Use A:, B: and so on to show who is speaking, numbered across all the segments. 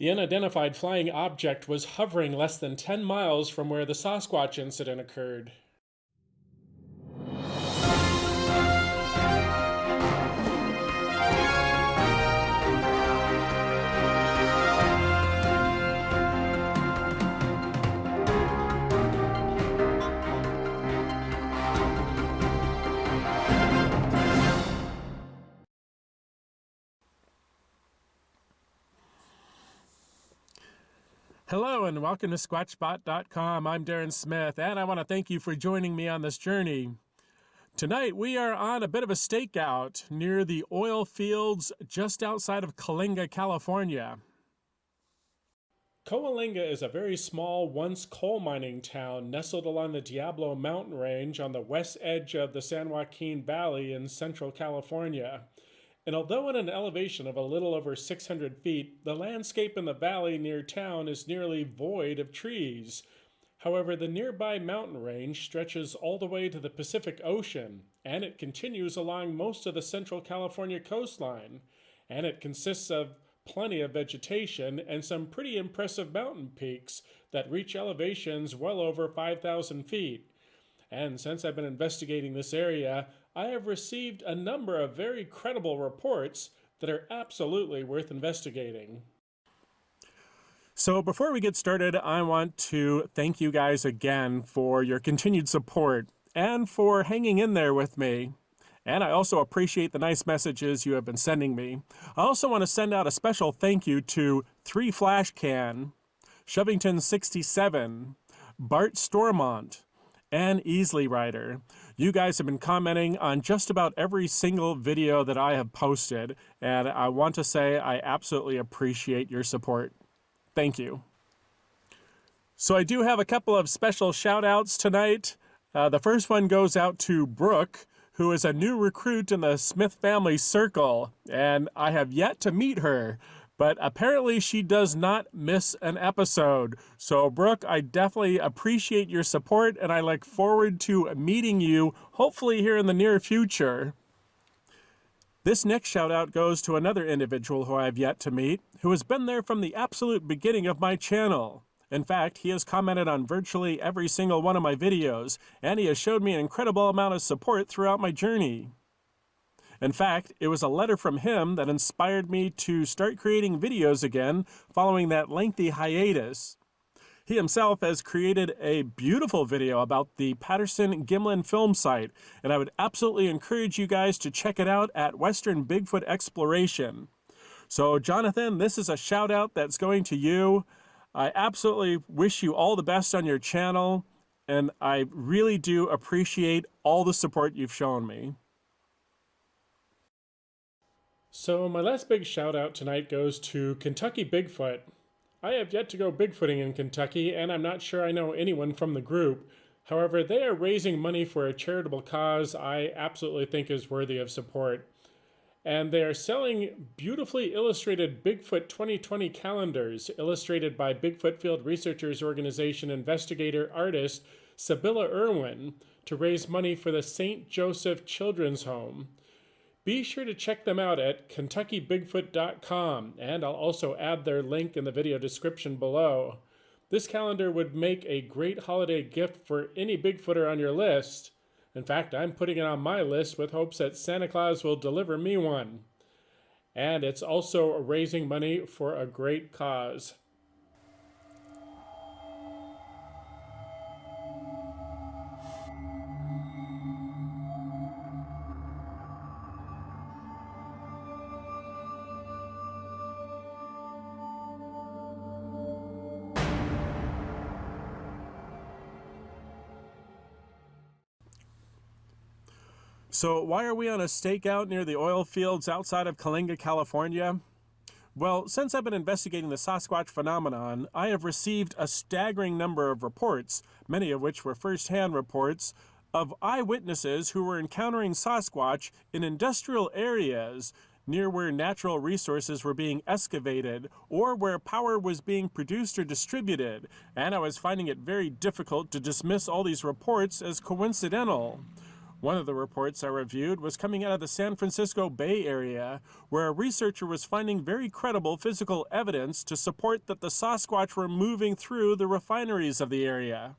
A: The unidentified flying object was hovering less than 10 miles from where the Sasquatch incident occurred. Hello and welcome to SquatchBot.com. I'm Darren Smith, and I want to thank you for joining me on this journey. Tonight we are on a bit of a stakeout near the oil fields just outside of Coalinga, California. Coalinga is a very small, once coal mining town nestled along the Diablo mountain range on the west edge of the San Joaquin Valley in central California. And although at an elevation of a little over 600 feet, the landscape in the valley near town is nearly void of trees. However, the nearby mountain range stretches all the way to the Pacific Ocean, and it continues along most of the central California coastline. And it consists of plenty of vegetation and some pretty impressive mountain peaks that reach elevations well over 5,000 feet. And since I've been investigating this area, I have received a number of very credible reports that are absolutely worth investigating. So before we get started, I want to thank you guys again for your continued support and for hanging in there with me. And I also appreciate the nice messages you have been sending me. I also want to send out a special thank you to 3 Flash Can, Shovington 67, Bart Stormont, and Easley Rider. You guys have been commenting on just about every single video that I have posted, and I want to say I absolutely appreciate your support. Thank you. So I do have a couple of special shout outs tonight. The first one goes out to Brooke, who is a new recruit in the Smith family circle, and I have yet to meet her. But apparently she does not miss an episode. So Brooke, I definitely appreciate your support and I look forward to meeting you, hopefully here in the near future. This next shout out goes to another individual who I have yet to meet, who has been there from the absolute beginning of my channel. In fact, he has commented on virtually every single one of my videos, and he has showed me an incredible amount of support throughout my journey. In fact, it was a letter from him that inspired me to start creating videos again following that lengthy hiatus. He himself has created a beautiful video about the Patterson-Gimlin film site, and I would absolutely encourage you guys to check it out at Western Bigfoot Exploration. So Jonathan, this is a shout out that's going to you. I absolutely wish you all the best on your channel, and I really do appreciate all the support you've shown me. So my last big shout out tonight goes to Kentucky Bigfoot. I have yet to go Bigfooting in Kentucky, and I'm not sure I know anyone from the group. However, they are raising money for a charitable cause I absolutely think is worthy of support. And they are selling beautifully illustrated Bigfoot 2020 calendars, illustrated by Bigfoot Field Researchers Organization investigator artist Sibylla Irwin, to raise money for the St. Joseph Children's Home. Be sure to check them out at KentuckyBigfoot.com, and I'll also add their link in the video description below. This calendar would make a great holiday gift for any Bigfooter on your list. In fact, I'm putting it on my list with hopes that Santa Claus will deliver me one. And it's also raising money for a great cause. So why are we on a stakeout near the oil fields outside of Coalinga, California? Well, since I've been investigating the Sasquatch phenomenon, I have received a staggering number of reports, many of which were first-hand reports, of eyewitnesses who were encountering Sasquatch in industrial areas near where natural resources were being excavated or where power was being produced or distributed, and I was finding it very difficult to dismiss all these reports as coincidental. One of the reports I reviewed was coming out of the San Francisco Bay Area, where a researcher was finding very credible physical evidence to support that the Sasquatch were moving through the refineries of the area.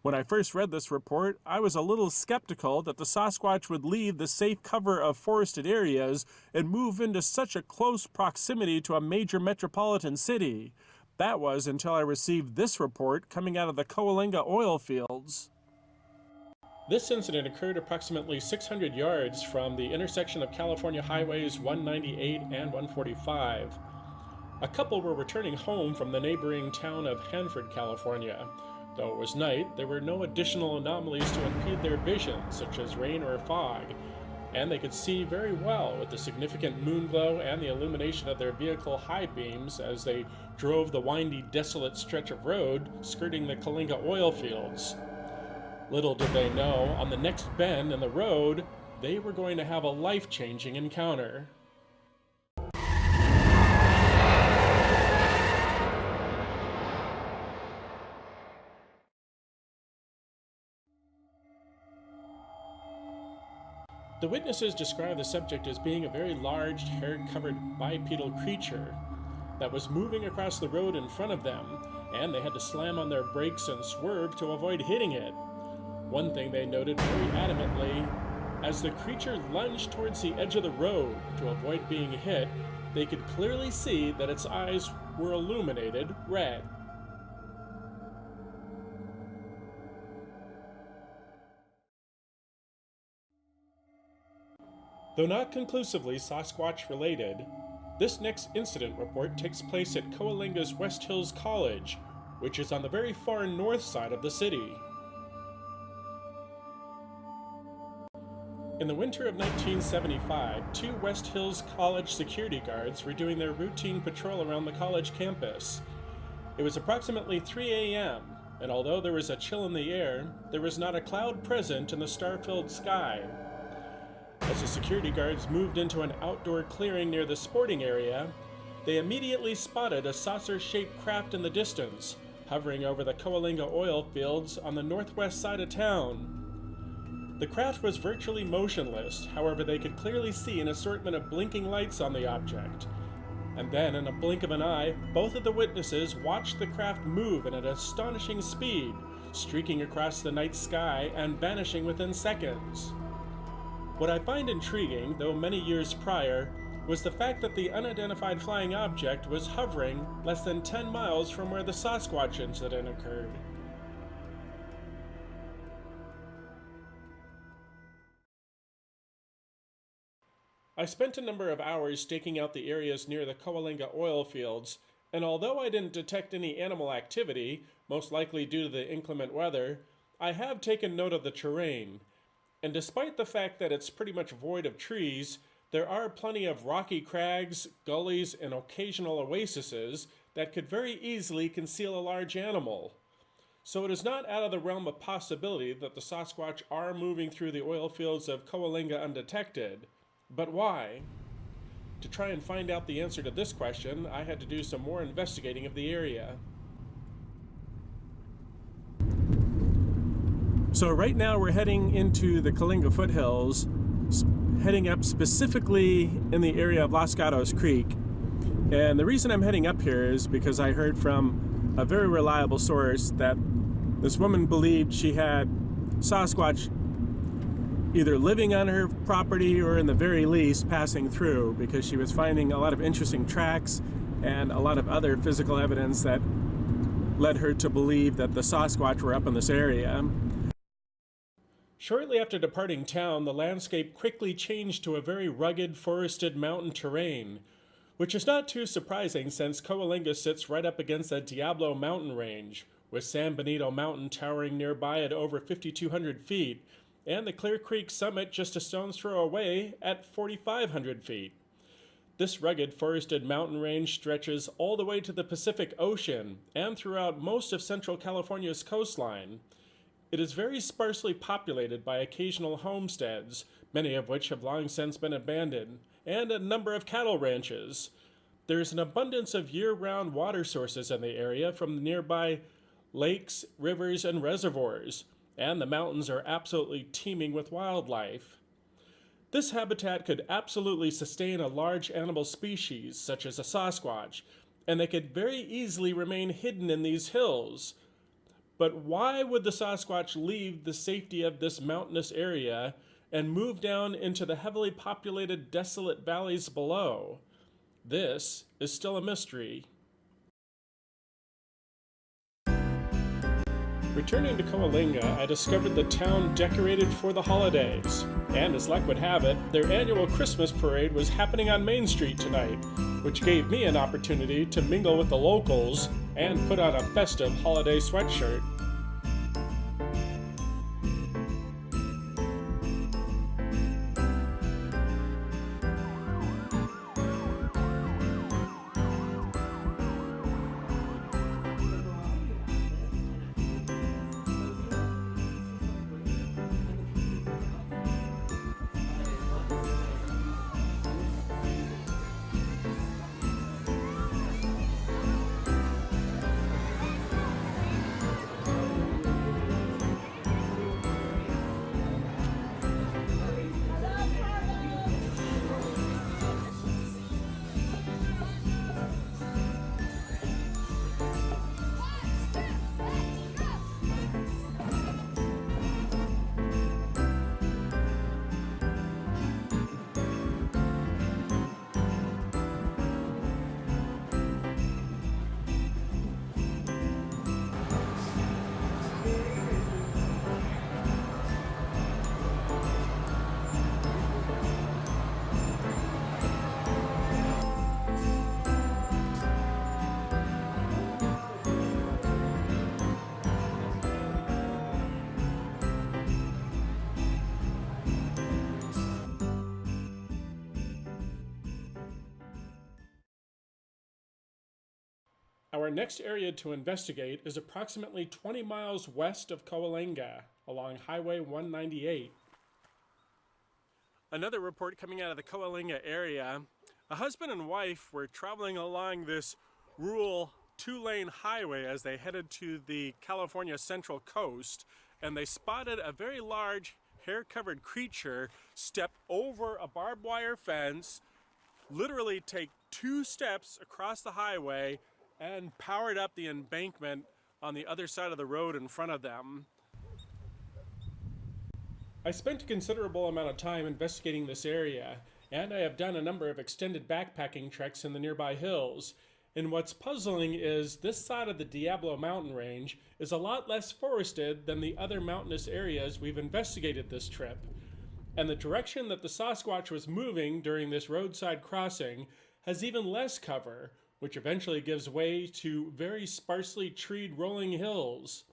A: When I first read this report, I was a little skeptical that the Sasquatch would leave the safe cover of forested areas and move into such a close proximity to a major metropolitan city. That was until I received this report coming out of the Coalinga oil fields. This incident occurred approximately 600 yards from the intersection of California Highways 198 and 145. A couple were returning home from the neighboring town of Hanford, California. Though it was night, there were no additional anomalies to impede their vision, such as rain or fog, and they could see very well with the significant moon glow and the illumination of their vehicle high beams as they drove the windy, desolate stretch of road skirting the Coalinga oil fields. Little did they know, on the next bend in the road, they were going to have a life-changing encounter. The witnesses described the subject as being a very large, hair-covered bipedal creature that was moving across the road in front of them, and they had to slam on their brakes and swerve to avoid hitting it. One thing they noted very adamantly, as the creature lunged towards the edge of the road to avoid being hit, they could clearly see that its eyes were illuminated red. Though not conclusively Sasquatch related, this next incident report takes place at Coalinga's West Hills College, which is on the very far north side of the city. In the winter of 1975, 2 West Hills College security guards were doing their routine patrol around the college campus. It was approximately 3 a.m., and although there was a chill in the air, there was not a cloud present in the star-filled sky. As the security guards moved into an outdoor clearing near the sporting area, they immediately spotted a saucer-shaped craft in the distance, hovering over the Coalinga oil fields on the northwest side of town. The craft was virtually motionless, however they could clearly see an assortment of blinking lights on the object. And then, in a blink of an eye, both of the witnesses watched the craft move at an astonishing speed, streaking across the night sky and vanishing within seconds. What I find intriguing, though many years prior, was the fact that the unidentified flying object was hovering less than 10 miles from where the Sasquatch incident occurred. I spent a number of hours staking out the areas near the Coalinga oil fields, and although I didn't detect any animal activity, most likely due to the inclement weather, I have taken note of the terrain. And despite the fact that it's pretty much void of trees, there are plenty of rocky crags, gullies, and occasional oases that could very easily conceal a large animal. So it is not out of the realm of possibility that the Sasquatch are moving through the oil fields of Coalinga undetected. But why? To try and find out the answer to this question, I had to do some more investigating of the area. So right now we're heading into the Coalinga Foothills, heading up specifically in the area of Los Gatos Creek. And the reason I'm heading up here is because I heard from a very reliable source that this woman believed she had Sasquatch either living on her property or in the very least passing through, because she was finding a lot of interesting tracks and a lot of other physical evidence that led her to believe that the Sasquatch were up in this area. Shortly after departing town, the landscape quickly changed to a very rugged, forested mountain terrain, which is not too surprising since Coalinga sits right up against the Diablo mountain range, with San Benito Mountain towering nearby at over 5,200 feet, and the Clear Creek summit just a stone's throw away at 4,500 feet. This rugged forested mountain range stretches all the way to the Pacific Ocean and throughout most of Central California's coastline. It is very sparsely populated by occasional homesteads, many of which have long since been abandoned, and a number of cattle ranches. There is an abundance of year-round water sources in the area from the nearby lakes, rivers, and reservoirs, and the mountains are absolutely teeming with wildlife. This habitat could absolutely sustain a large animal species, such as a Sasquatch, and they could very easily remain hidden in these hills. But why would the Sasquatch leave the safety of this mountainous area and move down into the heavily populated, desolate valleys below? This is still a mystery. Returning to Coalinga, I discovered the town decorated for the holidays. And as luck would have it, their annual Christmas parade was happening on Main Street tonight, which gave me an opportunity to mingle with the locals and put on a festive holiday sweatshirt. Our next area to investigate is approximately 20 miles west of Coalinga, along Highway 198. Another report coming out of the Coalinga area, a husband and wife were traveling along this rural two-lane highway as they headed to the California Central Coast, and they spotted a very large hair-covered creature step over a barbed wire fence, literally take 2 steps across the highway, and powered up the embankment on the other side of the road in front of them. I spent a considerable amount of time investigating this area, and I have done a number of extended backpacking treks in the nearby hills. And what's puzzling is this side of the Diablo mountain range is a lot less forested than the other mountainous areas we've investigated this trip. And the direction that the Sasquatch was moving during this roadside crossing has even less cover, which eventually gives way to very sparsely treed rolling hills.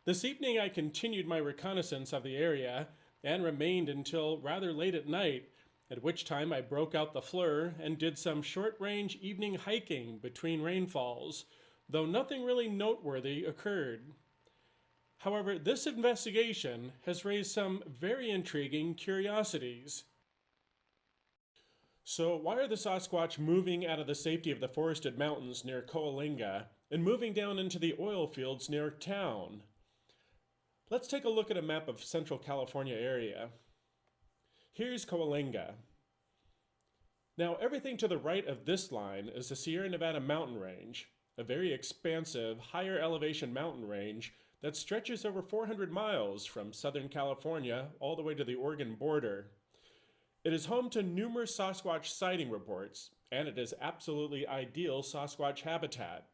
A: This evening I continued my reconnaissance of the area and remained until rather late at night, at which time I broke out the fleur and did some short-range evening hiking between rainfalls, though nothing really noteworthy occurred. However, this investigation has raised some very intriguing curiosities. So why are the Sasquatch moving out of the safety of the forested mountains near Coalinga and moving down into the oil fields near town? Let's take a look at a map of Central California area. Here's Coalinga. Now everything to the right of this line is the Sierra Nevada mountain range, a very expansive, higher elevation mountain range that stretches over 400 miles from Southern California all the way to the Oregon border. It is home to numerous Sasquatch sighting reports, and it is absolutely ideal Sasquatch habitat.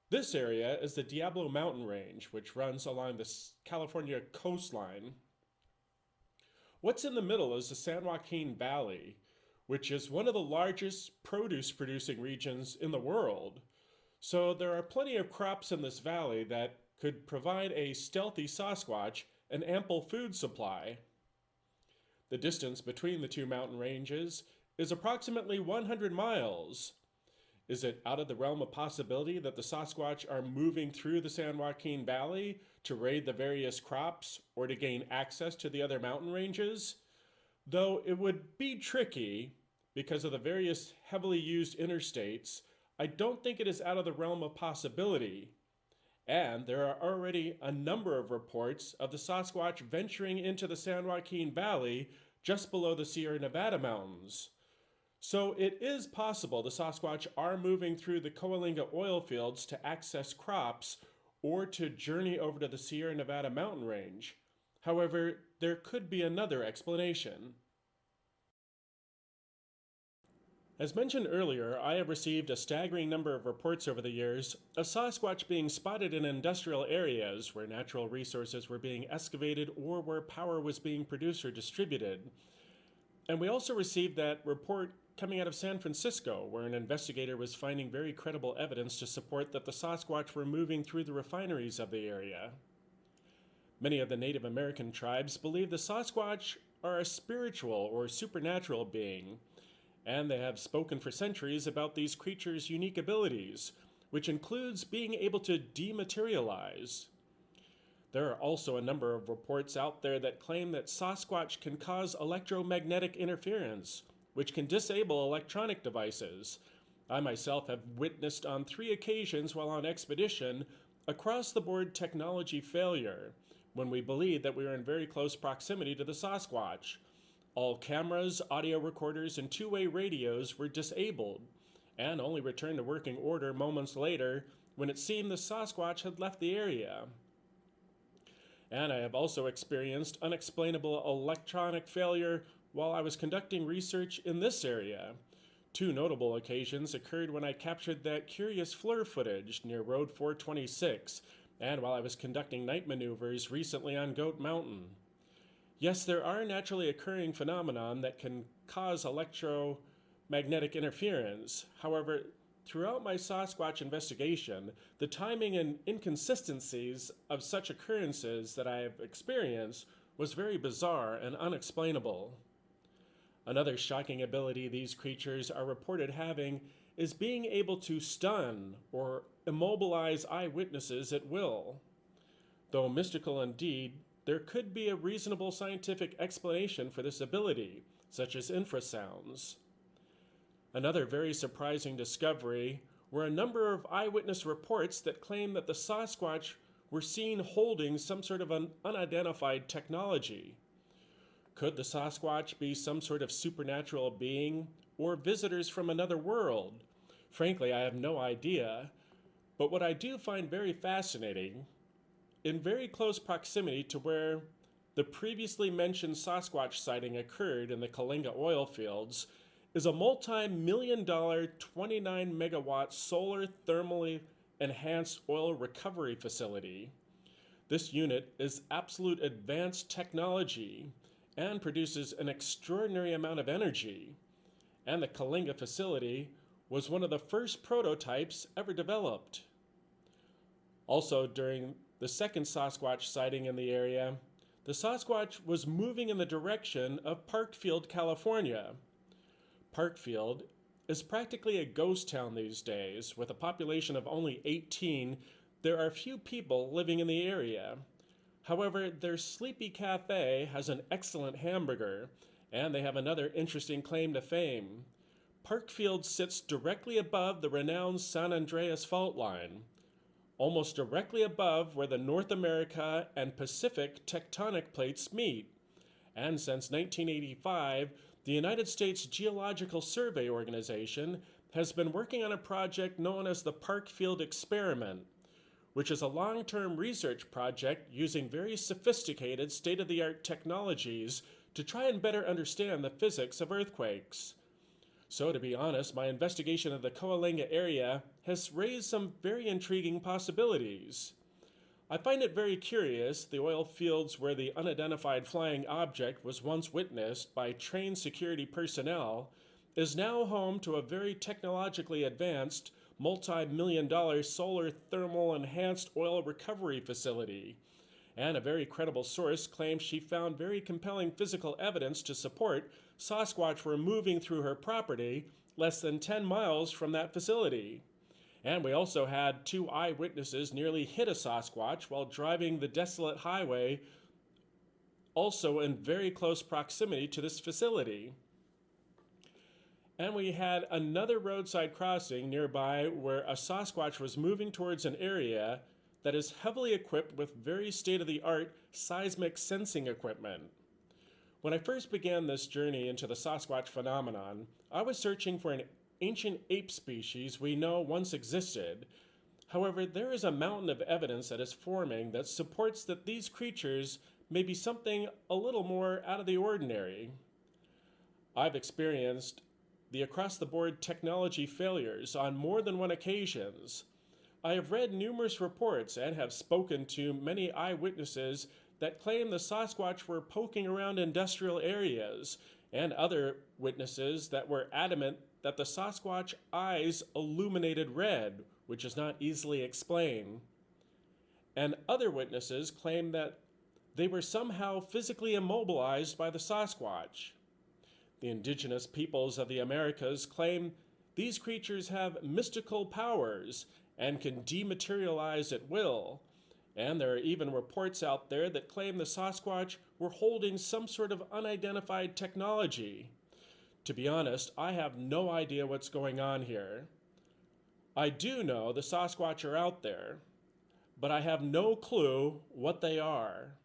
A: This area is the Diablo mountain range, which runs along the California coastline. What's in the middle is the San Joaquin Valley, which is one of the largest produce-producing regions in the world. So there are plenty of crops in this valley that could provide a stealthy Sasquatch an ample food supply. The distance between the two mountain ranges is approximately 100 miles. Is it out of the realm of possibility that the Sasquatch are moving through the San Joaquin Valley to raid the various crops or to gain access to the other mountain ranges? Though it would be tricky because of the various heavily used interstates, I don't think it is out of the realm of possibility. And there are already a number of reports of the Sasquatch venturing into the San Joaquin Valley just below the Sierra Nevada mountains. So it is possible the Sasquatch are moving through the Coalinga oil fields to access crops or to journey over to the Sierra Nevada mountain range. However, there could be another explanation. As mentioned earlier, I have received a staggering number of reports over the years of Sasquatch being spotted in industrial areas where natural resources were being excavated or where power was being produced or distributed. And we also received that report coming out of San Francisco, where an investigator was finding very credible evidence to support that the Sasquatch were moving through the refineries of the area. Many of the Native American tribes believe the Sasquatch are a spiritual or supernatural being, and they have spoken for centuries about these creatures' unique abilities, which includes being able to dematerialize. There are also a number of reports out there that claim that Sasquatch can cause electromagnetic interference, which can disable electronic devices. I myself have witnessed on 3 occasions while on expedition across-the-board technology failure, when we believed that we were in very close proximity to the Sasquatch. All cameras, audio recorders, and two-way radios were disabled, and only returned to working order moments later when it seemed the Sasquatch had left the area. And I have also experienced unexplainable electronic failure while I was conducting research in this area. 2 notable occasions occurred when I captured that curious FLIR footage near Road 426, and while I was conducting night maneuvers recently on Goat Mountain. Yes, there are naturally occurring phenomena that can cause electromagnetic interference. However, throughout my Sasquatch investigation, the timing and inconsistencies of such occurrences that I have experienced was very bizarre and unexplainable. Another shocking ability these creatures are reported having is being able to stun or immobilize eyewitnesses at will. Though mystical indeed, there could be a reasonable scientific explanation for this ability, such as infrasounds. Another very surprising discovery were a number of eyewitness reports that claim that the Sasquatch were seen holding some sort of an unidentified technology. Could the Sasquatch be some sort of supernatural being or visitors from another world? Frankly, I have no idea, but what I do find very fascinating, in very close proximity to where the previously mentioned Sasquatch sighting occurred in the Coalinga oil fields, is a multi-million-dollar 29-megawatt solar thermally enhanced oil recovery facility. This unit is absolute advanced technology and produces an extraordinary amount of energy. And the Coalinga facility was one of the first prototypes ever developed. Also, during the second Sasquatch sighting in the area, the Sasquatch was moving in the direction of Parkfield, California. Parkfield is practically a ghost town these days. With a population of only 18, there are few people living in the area. However, their Sleepy Cafe has an excellent hamburger, and they have another interesting claim to fame. Parkfield sits directly above the renowned San Andreas fault line, almost directly above where the North America and Pacific tectonic plates meet. And since 1985, the United States Geological Survey Organization has been working on a project known as the Parkfield Experiment, which is a long-term research project using very sophisticated state-of-the-art technologies to try and better understand the physics of earthquakes. So to be honest, my investigation of the Coalinga area has raised some very intriguing possibilities. I find it very curious the oil fields where the unidentified flying object was once witnessed by trained security personnel is now home to a very technologically advanced multi-million-dollar solar thermal enhanced oil recovery facility. And a very credible source claims she found very compelling physical evidence to support Sasquatch were moving through her property less than 10 miles from that facility. And we also had 2 eyewitnesses nearly hit a Sasquatch while driving the desolate highway, also in very close proximity to this facility. And we had another roadside crossing nearby where a Sasquatch was moving towards an area that is heavily equipped with very state-of-the-art seismic sensing equipment. When I first began this journey into the Sasquatch phenomenon, I was searching for an ancient ape species we know once existed. However, there is a mountain of evidence that is forming that supports that these creatures may be something a little more out of the ordinary. I've experienced the across-the-board technology failures on more than one occasions. I have read numerous reports and have spoken to many eyewitnesses that claim the Sasquatch were poking around industrial areas, and other witnesses that were adamant that the Sasquatch eyes illuminated red, which is not easily explained. And other witnesses claim that they were somehow physically immobilized by the Sasquatch. The indigenous peoples of the Americas claim these creatures have mystical powers and can dematerialize at will, and there are even reports out there that claim the Sasquatch were holding some sort of unidentified technology. To be honest, I have no idea what's going on here. I do know the Sasquatch are out there, but I have no clue what they are.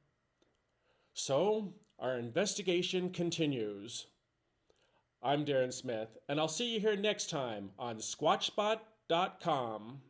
A: So, our investigation continues. I'm Darren Smith, and I'll see you here next time on squatchspot.com.